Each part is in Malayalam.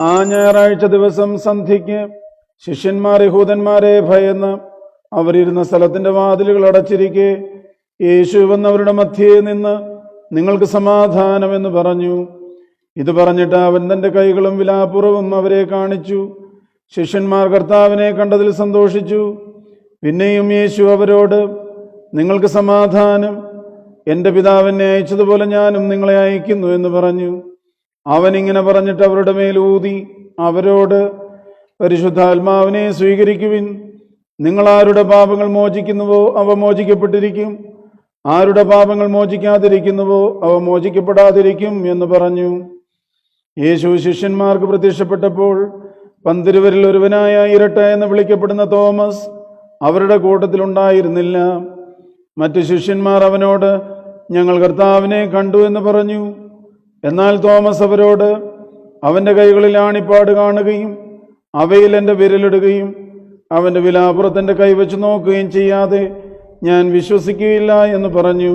ആ ഞായറാഴ്ച ദിവസം സന്ധ്യയ്ക്ക് ശിഷ്യന്മാർ യഹൂദന്മാരെ ഭയന്ന് അവരിരുന്ന സ്ഥലത്തിന്റെ വാതിലുകൾ അടച്ചിരിക്കെ യേശു വന്നവരുടെ മധ്യേ നിന്ന് നിങ്ങൾക്ക് സമാധാനമെന്ന് പറഞ്ഞു. ഇത് പറഞ്ഞിട്ട് അവൻ തന്റെ കൈകളും വിലാപ്പുറവും അവരെ കാണിച്ചു. ശിഷ്യന്മാർ കർത്താവിനെ കണ്ടതിൽ സന്തോഷിച്ചു. പിന്നെയും യേശു അവരോട് നിങ്ങൾക്ക് സമാധാനം, എൻ്റെ പിതാവിനെ അയച്ചതുപോലെ ഞാനും നിങ്ങളെ അയക്കുന്നു എന്ന് പറഞ്ഞു. അവൻ ഇങ്ങനെ പറഞ്ഞിട്ട് അവരുടെ മേൽ ഊതി അവരോട് പരിശുദ്ധാത്മാവിനെ സ്വീകരിക്കുവിൻ. നിങ്ങൾ ആരുടെ പാപങ്ങൾ മോചിക്കുന്നുവോ അവ മോചിക്കപ്പെട്ടിരിക്കും, ആരുടെ പാപങ്ങൾ മോചിക്കാതിരിക്കുന്നുവോ അവ മോചിക്കപ്പെടാതിരിക്കും എന്ന് പറഞ്ഞു. യേശു ശിഷ്യന്മാർക്ക് പ്രത്യക്ഷപ്പെട്ടപ്പോൾ 12 ഒരുവനായ ഇരട്ട എന്ന് വിളിക്കപ്പെടുന്ന തോമസ് അവരുടെ കൂട്ടത്തിലുണ്ടായിരുന്നില്ല. മറ്റു ശിഷ്യന്മാർ അവനോട് ഞങ്ങൾ കർത്താവിനെ കണ്ടു എന്ന് പറഞ്ഞു. എന്നാൽ തോമസ് അവരോട് അവൻ്റെ കൈകളിൽ ആണിപ്പാട് കാണുകയും അവയിൽ എൻ്റെ വിരലിടുകയും അവൻ്റെ വിലാപ്പുറത്തിൻ്റെ കൈവച്ച് നോക്കുകയും ചെയ്യാതെ ഞാൻ വിശ്വസിക്കുകയില്ല എന്ന് പറഞ്ഞു.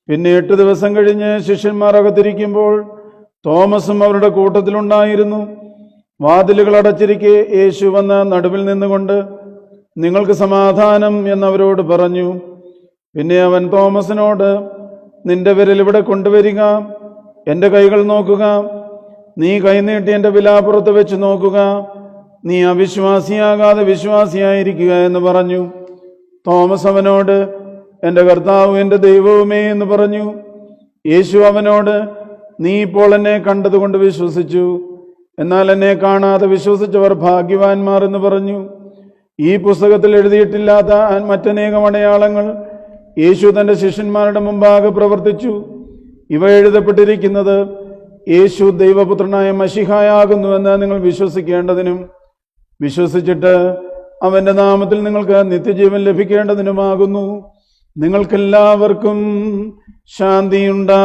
പിന്നെ 8 ദിവസം കഴിഞ്ഞ് ശിഷ്യന്മാർ അകത്തിരിക്കുമ്പോൾ തോമസും അവരുടെ കൂട്ടത്തിലുണ്ടായിരുന്നു. വാതിലുകൾ അടച്ചിരിക്കെ യേശു വന്ന് നടുവിൽ നിന്നുകൊണ്ട് നിങ്ങൾക്ക് സമാധാനം എന്നവരോട് പറഞ്ഞു. പിന്നെ അവൻ തോമസിനോട് നിന്റെ വിരൽ ഇവിടെ കൊണ്ടുവരിക, എൻ്റെ കൈകൾ നോക്കുക, നീ കൈനീട്ടി എൻ്റെ വിലാപ്പുറത്ത് വെച്ച് നോക്കുക, നീ അവിശ്വാസിയാകാതെ വിശ്വാസിയായിരിക്കുക എന്ന് പറഞ്ഞു. തോമസ് അവനോട് എൻ്റെ കർത്താവ് എൻ്റെ ദൈവവുമേ എന്ന് പറഞ്ഞു. യേശു അവനോട് നീ ഇപ്പോൾ എന്നെ കണ്ടതുകൊണ്ട് വിശ്വസിച്ചു, എന്നാൽ എന്നെ കാണാതെ വിശ്വസിച്ചവർ ഭാഗ്യവാന്മാർ എന്ന് പറഞ്ഞു. ഈ പുസ്തകത്തിൽ എഴുതിയിട്ടില്ലാത്ത മറ്റനേകം അടയാളങ്ങൾ യേശു തൻ്റെ ശിഷ്യന്മാരുടെ മുമ്പാകെ പ്രവർത്തിച്ചു. ഇവ എഴുതപ്പെട്ടിരിക്കുന്നത് യേശു ദൈവപുത്രനായ മശിഹായാകുന്നുവെന്ന് നിങ്ങൾ വിശ്വസിക്കേണ്ടതിനും വിശ്വസിച്ചിട്ട് അവൻ്റെ നാമത്തിൽ നിങ്ങൾക്ക് നിത്യജീവൻ ലഭിക്കേണ്ടതിനുമാകുന്നു. നിങ്ങൾക്കെല്ലാവർക്കും ശാന്തിയുണ്ടായിരിക്കട്ടെ.